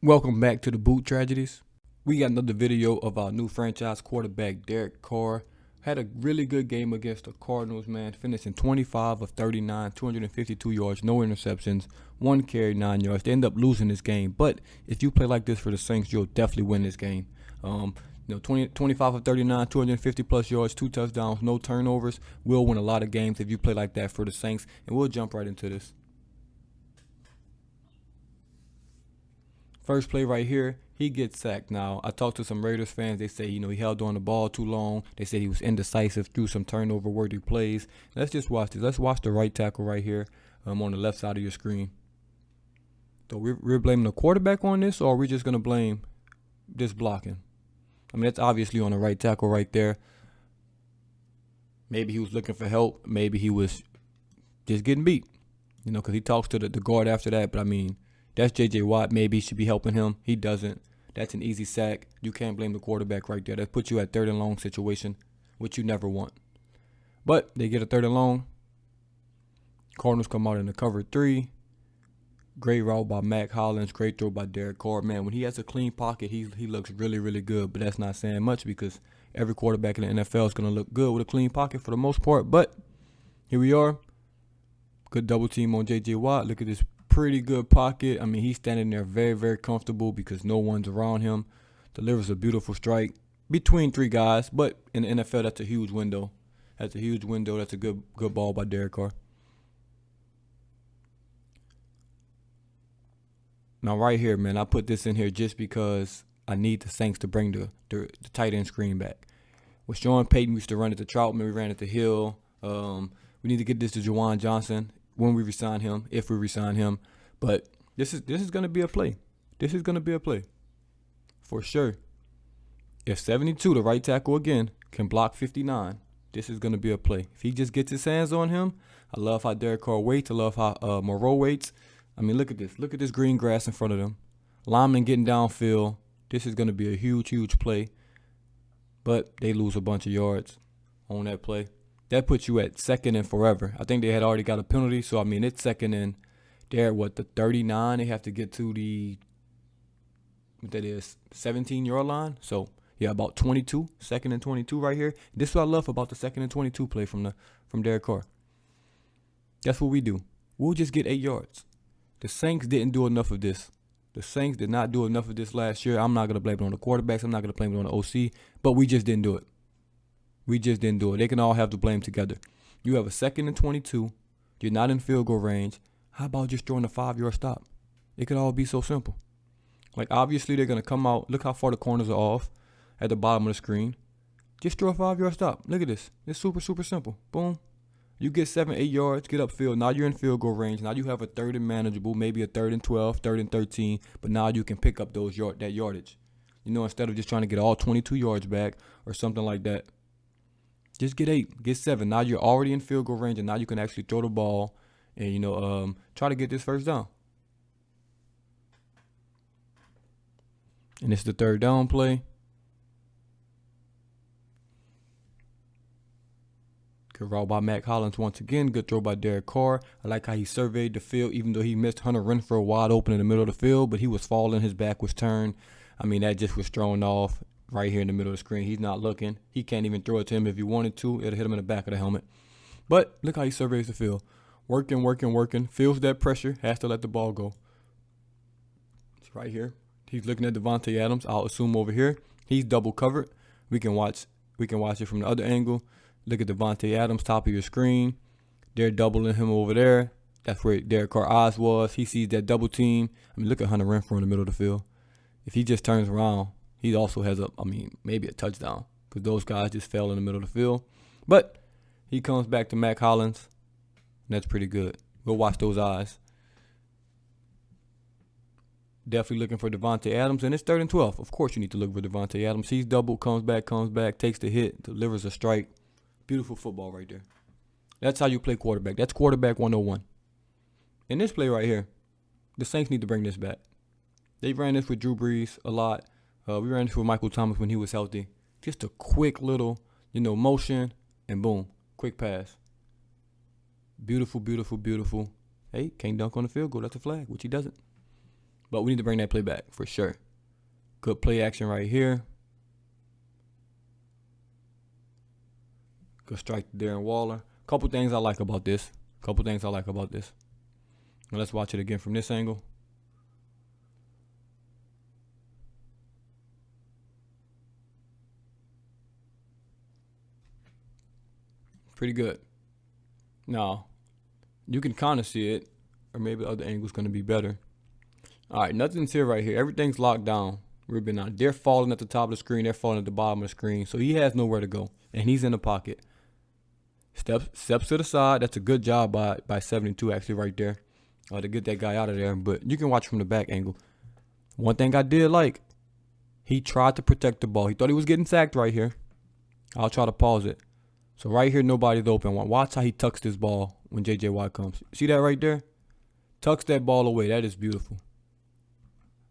Welcome back to the Boot Tragedies. We got another video of our new franchise quarterback, Derek Carr. Had a really good game against the Cardinals, man. Finishing 25 of 39, 252 yards, no interceptions, 1 carry, 9 yards. They end up losing this game. But if you play like this for the Saints, you'll definitely win this game. 25 of 39, 250 plus yards, 2 touchdowns, no turnovers. We'll win a lot of games if you play like that for the Saints. And we'll jump right into this. First play right here, he gets sacked. Now, I talked to some Raiders fans. They say, he held on the ball too long. They said he was indecisive through some turnover-worthy plays. Let's just watch this. Let's watch the right tackle right here on the left side of your screen. So we're blaming the quarterback on this, or are we just going to blame this blocking? I mean, that's obviously on the right tackle right there. Maybe he was looking for help. Maybe he was just getting beat, because he talks to the guard after that. But, I mean, that's J.J. Watt. Maybe he should be helping him. He doesn't. That's an easy sack. You can't blame the quarterback right there. That puts you at 3rd and long situation, which you never want. But they get a 3rd and long. Cardinals come out in the cover 3. Great route by Mac Hollins. Great throw by Derek Carr. Man, when he has a clean pocket, he looks really, really good. But that's not saying much because every quarterback in the NFL is going to look good with a clean pocket for the most part. But here we are. Good double team on J.J. Watt. Look at this pretty good pocket. I mean, he's standing there very, very comfortable because no one's around him. Delivers a beautiful strike between 3 guys. But in the NFL, that's a huge window. That's a huge window. That's a good ball by Derek Carr. Now, right here, man, I put this in here just because I need the Saints to bring the tight end screen back. With Sean Payton, we used to run it to Troutman. We ran it to Hill. We need to get this to Juwan Johnson when we resign him, if we resign him. But this is going to be a play. This is going to be a play for sure. If 72, the right tackle again, can block 59, this is going to be a play. If he just gets his hands on him, I love how Derek Carr waits. I love how Moreau waits. I mean, look at this. Look at this green grass in front of them. Lineman getting downfield. This is going to be a huge, huge play. But they lose a bunch of yards on that play. That puts you at 2nd and forever. I think they had already got a penalty. So, I mean, it's 2nd and they're at, the 39? They have to get to the, 17-yard line. So, yeah, about 22. 2nd and 22 right here. This is what I love about the 2nd and 22 play from Derek Carr. That's what we do. We'll just get 8 yards. The Saints didn't do enough of this. The Saints did not do enough of this last year. I'm not going to blame it on the quarterbacks. I'm not going to blame it on the OC. But we just didn't do it. We just didn't do it. They can all have the blame together. You have a 2nd and 22. You're not in field goal range. How about just throwing a 5-yard stop? It could all be so simple. Like, obviously, they're going to come out. Look how far the corners are off at the bottom of the screen. Just throw a 5-yard stop. Look at this. It's super, super simple. Boom. You get 7, 8 yards, get upfield. Now you're in field goal range. Now you have a 3rd and manageable, maybe a 3rd and 12, 3rd and 13. But now you can pick up that yardage. Instead of just trying to get all 22 yards back or something like that. Just get 8, get 7. Now you're already in field goal range, and now you can actually throw the ball and, try to get this first down. And it's the 3rd down play. Good route by Mac Hollins once again. Good throw by Derek Carr. I like how he surveyed the field, even though he missed Hunter Renfrow wide open in the middle of the field, but he was falling. His back was turned. I mean, that just was thrown off right here in the middle of the screen. He's not looking. He can't even throw it to him if he wanted to. It'll hit him in the back of the helmet. But look how he surveys the field. Working. Feels that pressure. Has to let the ball go. It's right here. He's looking at Devontae Adams. I'll assume over here. He's double covered. We can watch it from the other angle. Look at Devontae Adams, top of your screen. They're doubling him over there. That's where Derek Carr's eyes was. He sees that double team. I mean, look at Hunter Renfrow in the middle of the field. If he just turns around, he also has maybe a touchdown because those guys just fell in the middle of the field. But he comes back to Mac Hollins. And that's pretty good. Go watch those eyes. Definitely looking for Devontae Adams. And it's 3rd and 12. Of course you need to look for Devontae Adams. He's double, comes back, takes the hit, delivers a strike. Beautiful football right there. That's how you play quarterback. That's quarterback 101. In this play right here, the Saints need to bring this back. They ran this with Drew Brees a lot. We ran this with Michael Thomas when he was healthy. Just a quick little, motion, and boom, quick pass. Beautiful. Hey, can't dunk on the field goal. That's a flag, which he doesn't. But we need to bring that play back for sure. Good play action right here. Good strike to Darren Waller. Couple things I like about this. Now let's watch it again from this angle. Pretty good. Now, you can kind of see it, or maybe the other angle's going to be better. All right, nothing's here right here. Everything's locked down. Ruben on. They're falling at the top of the screen. They're falling at the bottom of the screen. So he has nowhere to go, and he's in the pocket. Steps to the side. That's a good job by 72 actually right there to get that guy out of there. But you can watch from the back angle. One thing I did like, he tried to protect the ball. He thought he was getting sacked right here. I'll try to pause it. So right here, nobody's open. Watch how he tucks this ball when J.J. Watt comes. See that right there? Tucks that ball away. That is beautiful.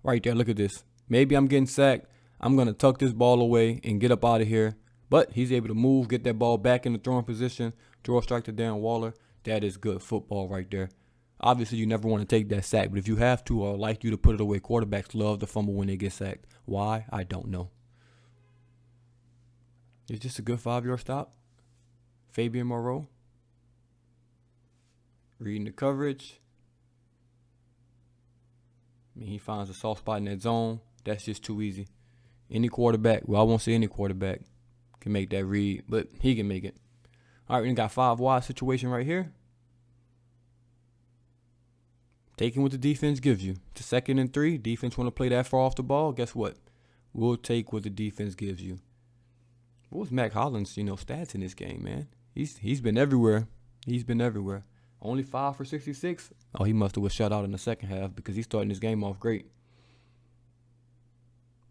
Right there, look at this. Maybe I'm getting sacked. I'm going to tuck this ball away and get up out of here. But he's able to move, get that ball back in the throwing position, throw a strike to Darren Waller. That is good football right there. Obviously, you never want to take that sack. But if you have to, I'd like you to put it away. Quarterbacks love to fumble when they get sacked. Why? I don't know. It's just a good 5-yard stop. Fabian Moreau. Reading the coverage. I mean, he finds a soft spot in that zone. That's just too easy. Any quarterback, well, I won't say any quarterback can make that read, but he can make it. All right, we got 5 wide situation right here. Taking what the defense gives you. To 2nd and 3, defense want to play that far off the ball. Guess what? We'll take what the defense gives you. What was Mac Hollins' stats in this game, man? He's been everywhere. Only 5 for 66. Oh, he must have was shut out in the second half because he's starting this game off great.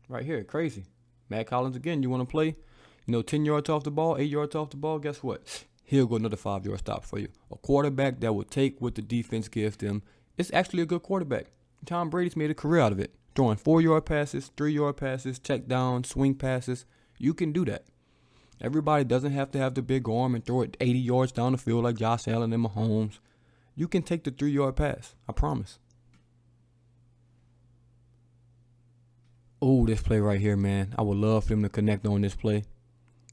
Right here, crazy. Mac Hollins again. You want to play, 10 yards off the ball, 8 yards off the ball. Guess what? He'll go another 5-yard stop for you. A quarterback that will take what the defense gives them. It's actually a good quarterback. Tom Brady's made a career out of it. Throwing 4-yard passes, 3-yard passes, check down, swing passes. You can do that. Everybody doesn't have to have the big arm and throw it 80 yards down the field like Josh Allen and Mahomes. You can take the 3-yard pass. I promise. Oh, this play right here, man. I would love for them to connect on this play.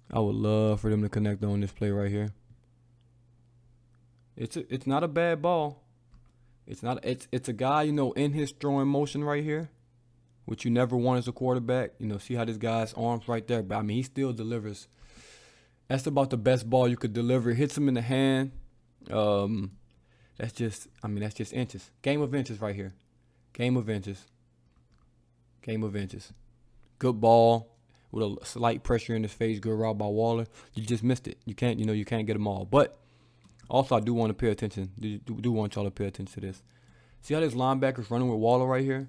Right here. It's not a bad ball. It's a guy, in his throwing motion right here, which you never want as a quarterback. See how this guy's arms right there. But I mean, he still delivers. That's about the best ball you could deliver. Hits him in the hand. That's just inches. Game of inches right here. Game of inches. Good ball with a slight pressure in his face. Good route by Waller. You just missed it. You can't get them all. But also, I do want to pay attention. Do want y'all to pay attention to this. See how this linebacker's running with Waller right here?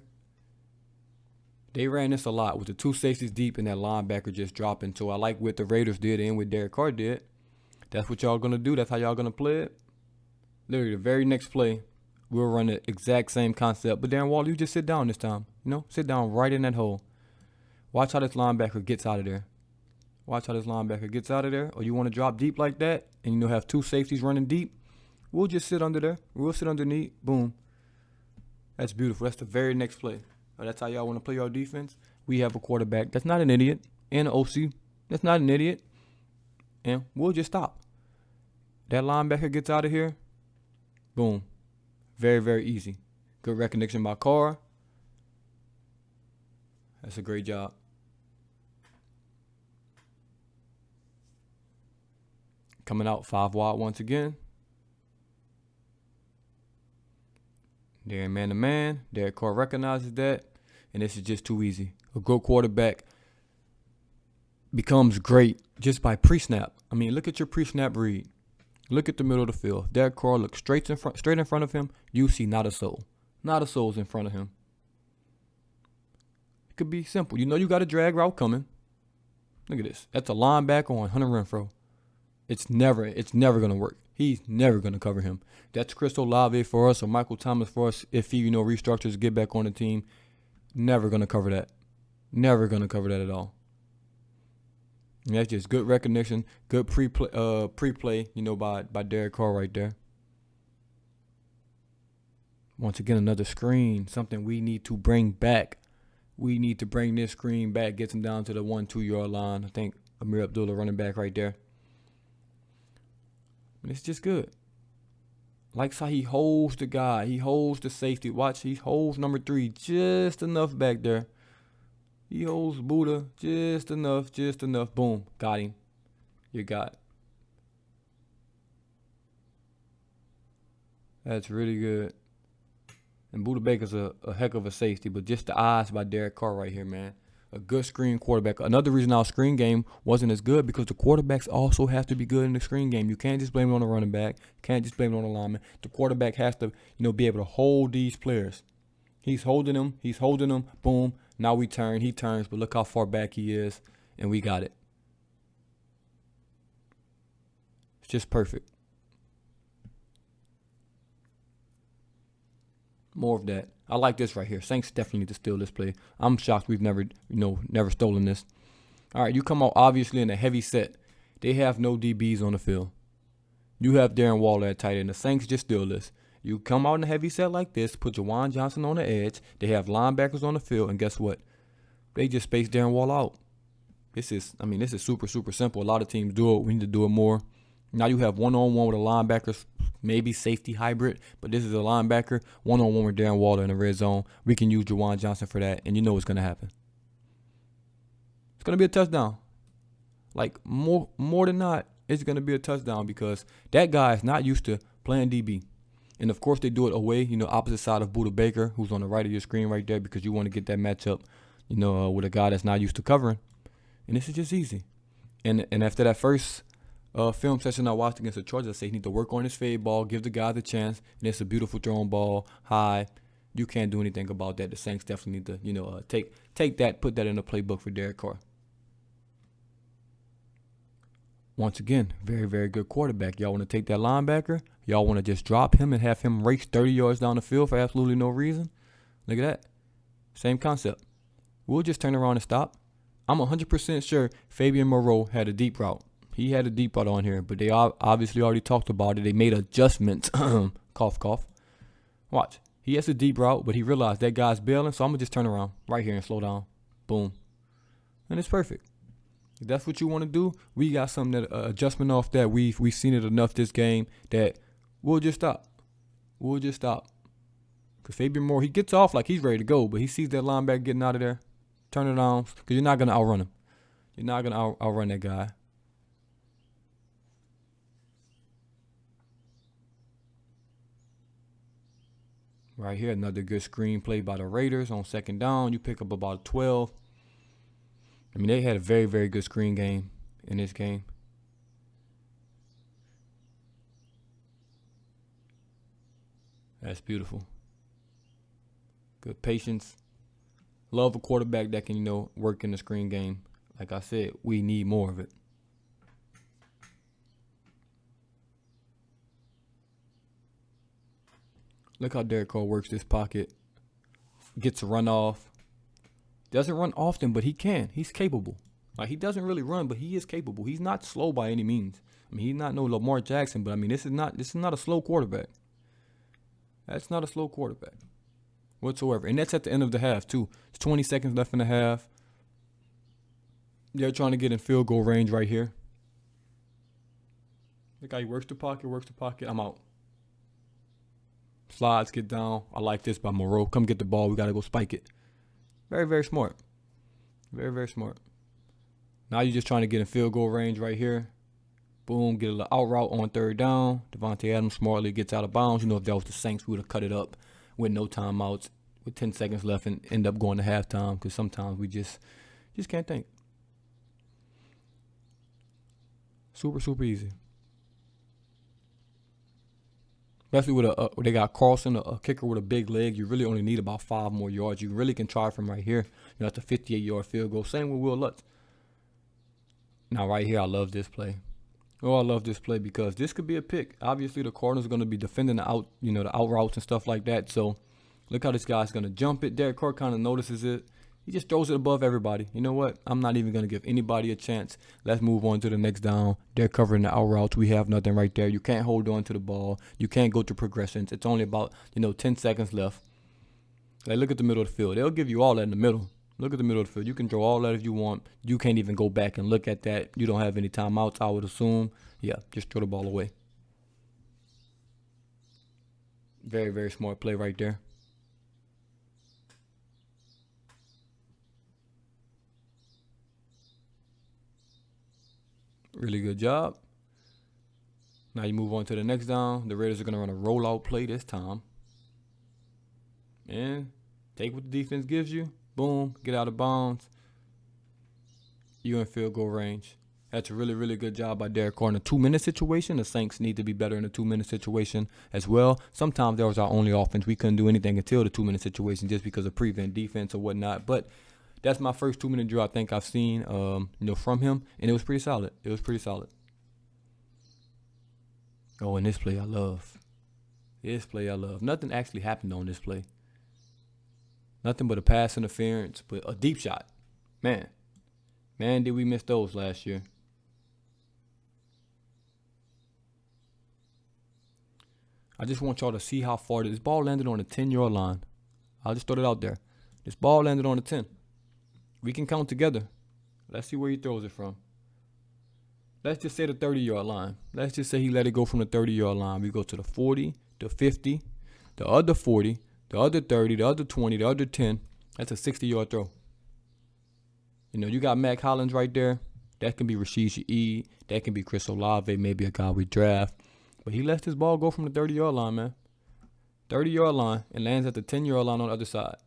They ran this a lot with the 2 safeties deep and that linebacker just dropping. So I like what the Raiders did and what Derek Carr did. That's what y'all going to do. That's how y'all going to play it. Literally, the very next play, we'll run the exact same concept. But Darren Waller, you just sit down this time. Sit down right in that hole. Watch how this linebacker gets out of there. Or you want to drop deep like that and, have 2 safeties running deep. We'll just sit under there. We'll sit underneath. Boom. That's beautiful. That's the very next play. That's how y'all want to play your defense. We have a quarterback that's not an idiot and an OC that's not an idiot. And we'll just stop. That linebacker gets out of here. Boom. Very, very easy. Good recognition by Carr. That's a great job. Coming out 5 wide once again. They're man-to-man. Derek Carr recognizes that. And this is just too easy. A good quarterback becomes great just by pre-snap. I mean, look at your pre-snap read. Look at the middle of the field. Derek Carr looks straight in front of him. You see not a soul. Not a soul's in front of him. It could be simple. You got a drag route coming. Look at this. That's a linebacker on Hunter Renfrow. It's never going to work. He's never going to cover him. That's Chris Olave for us or Michael Thomas for us if he, restructures, get back on the team. Never going to cover that. Never going to cover that at all. And that's just good recognition, good pre-play, by Derek Carr right there. Once again, another screen, something we need to bring back. We need to bring this screen back, gets him down to the 1-2 yard line. I think Amir Abdullah running back right there. And it's just good. Likes how he holds the guy. He holds the safety. Watch, he holds number 3 just enough back there. He holds Buddha just enough. Boom, got him. You got. That's really good. And Buddha Baker's a heck of a safety, but just the eyes by Derek Carr right here, man. A good screen quarterback. Another reason our screen game wasn't as good because the quarterbacks also have to be good in the screen game. You can't just blame it on the running back. You can't just blame it on the lineman. The quarterback has to, be able to hold these players. He's holding them. Boom. Now we turn. He turns, but look how far back he is, and we got it. It's just perfect. More of that. I like this right here. Saints definitely need to steal this play. I'm shocked we've never stolen this. All right, you come out obviously in a heavy set. They have no DBs on the field. You have Darren Waller at tight end. The Saints just steal this. You come out in a heavy set like this, put Juwan Johnson on the edge. They have linebackers on the field, and guess what? They just space Darren Waller out. This is super, super simple. A lot of teams do it. We need to do it more. Now you have one-on-one with a linebacker, maybe safety hybrid, but this is a linebacker, one-on-one with Darren Waller in the red zone. We can use Juwan Johnson for that, and you know what's going to happen. It's going to be a touchdown. Like, more than not, it's going to be a touchdown because that guy is not used to playing DB. And, of course, they do it away, opposite side of Buddha Baker, who's on the right of your screen right there because you want to get that matchup, with a guy that's not used to covering. And this is just easy. And after that first film session I watched against the Chargers, I say he need to work on his fade ball, give the guy the chance, and it's a beautiful thrown ball, high. You can't do anything about that. The Saints definitely need to, take that, put that in the playbook for Derek Carr. Once again, very, very good quarterback. Y'all want to take that linebacker? Y'all want to just drop him and have him race 30 yards down the field for absolutely no reason? Look at that. Same concept. We'll just turn around and stop. I'm 100% sure Fabian Moreau had a deep route. He had a deep route on here, but they obviously already talked about it. They made adjustments. Cough, cough. Watch. He has a deep route, but he realized that guy's bailing, so I'm going to just turn around right here and slow down. Boom. And it's perfect. If that's what you want to do, we got something that adjustment off that. We've seen it enough this game that we'll just stop. Because Fabian Moore, he gets off like he's ready to go, but he sees that linebacker getting out of there. Turn it on, because you're not going to outrun him. You're not going to outrun that guy. Right here, another good screen play by the Raiders on second down. You pick up about 12. They had a very, very good screen game in this game. That's beautiful. Good patience. Love a quarterback that can, work in the screen game. Like I said, we need more of it. Look how Derek Carr works this pocket. Gets a run off. Doesn't run often, but he can. He's capable. Like, he doesn't really run, but he is capable. He's not slow by any means. He's not no Lamar Jackson, but this is not a slow quarterback. That's not a slow quarterback whatsoever. And that's at the end of the half, too. It's 20 seconds left in the half. They're trying to get in field goal range right here. Look how he works the pocket. I'm out. Slides, get down. I like this by Moreau. Come get the ball. We got to go spike it. Very, very smart. Very, very smart. Now you're just trying to get in field goal range right here. Boom, get a little out route on third down. Devontae Adams smartly gets out of bounds. If that was the Saints, we would have cut it up with no timeouts, with 10 seconds left, and end up going to halftime because sometimes we just can't think. Super, super easy. Especially with they got Carlson, a kicker with a big leg. You really only need about 5 more yards. You really can try from right here. That's a 58-yard field goal. Same with Will Lutz. Now right here, I love this play. Oh, I love this play because this could be a pick. Obviously, the Cardinals are going to be defending the out routes and stuff like that. So look how this guy's going to jump it. Derek Carr kind of notices it. He just throws it above everybody. You know what? I'm not even going to give anybody a chance. Let's move on to the next down. They're covering the out routes. We have nothing right there. You can't hold on to the ball. You can't go to progressions. It's only about, 10 seconds left. Like, look at the middle of the field. They'll give you all that in the middle. Look at the middle of the field. You can throw all that if you want. You can't even go back and look at that. You don't have any timeouts, I would assume. Yeah, just throw the ball away. Very, very smart play right there. Really good job. Now you move on to the next down. The Raiders are going to run a rollout play this time. And take what the defense gives you. Boom, get out of bounds. You're in field goal range. That's a really, really good job by Derek Carr in a 2-minute situation. The Saints need to be better in a 2-minute situation as well. Sometimes that was our only offense. We couldn't do anything until the 2-minute situation just because of prevent defense or whatnot. But that's my first 2-minute drill I think I've seen, from him, and it was pretty solid. Oh, and this play I love. Nothing actually happened on this play. Nothing but a pass interference, but a deep shot. Man, did we miss those last year. I just want y'all to see how far this ball landed on the 10-yard line. I'll just throw it out there. This ball landed on the 10. We can count together. Let's see where he throws it from. Let's just say the 30-yard line. Let's just say he let it go from the 30-yard line. We go to the 40, the 50, the other 40, the other 30, the other 20, the other 10. That's a 60-yard throw. You got Mac Hollins right there. That can be Rashid Shaheed. That can be Chris Olave, maybe a guy we draft. But he lets his ball go from the 30-yard line, man. 30-yard line and lands at the 10-yard line on the other side.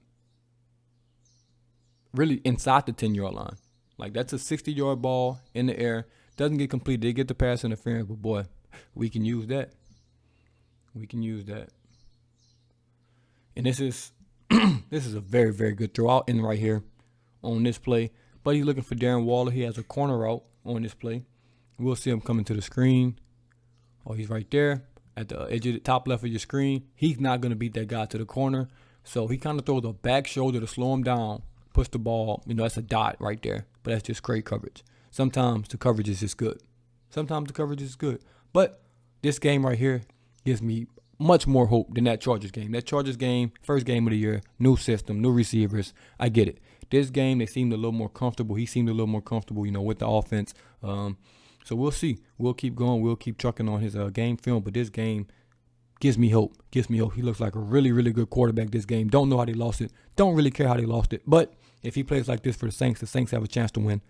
Really inside the 10-yard line. Like, that's a 60-yard ball in the air. Doesn't get completed. They get the pass interference, but boy, we can use that. And this is a very, very good throw out in right here on this play. But he's looking for Darren Waller. He has a corner out on this play. We'll see him coming to the screen. Oh, he's right there at the edge of the top left of your screen. He's not going to beat that guy to the corner. So he kind of throws a back shoulder to slow him down. Push the ball. That's a dot right there. But that's just great coverage. Sometimes the coverage is just good. But this game right here gives me much more hope than that Chargers game. That Chargers game, first game of the year, new system, new receivers. I get it. This game, they seemed a little more comfortable. He seemed a little more comfortable, with the offense. So we'll see. We'll keep going. We'll keep trucking on his game film. But this game gives me hope. He looks like a really, really good quarterback this game. Don't know how they lost it. Don't really care how they lost it. But if he plays like this for the Saints have a chance to win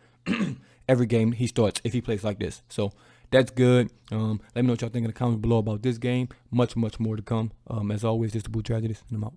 every game he starts if he plays like this. So that's good. Let me know what y'all think in the comments below about this game. Much, much more to come. As always, this is the Blue Tragedies, and I'm out.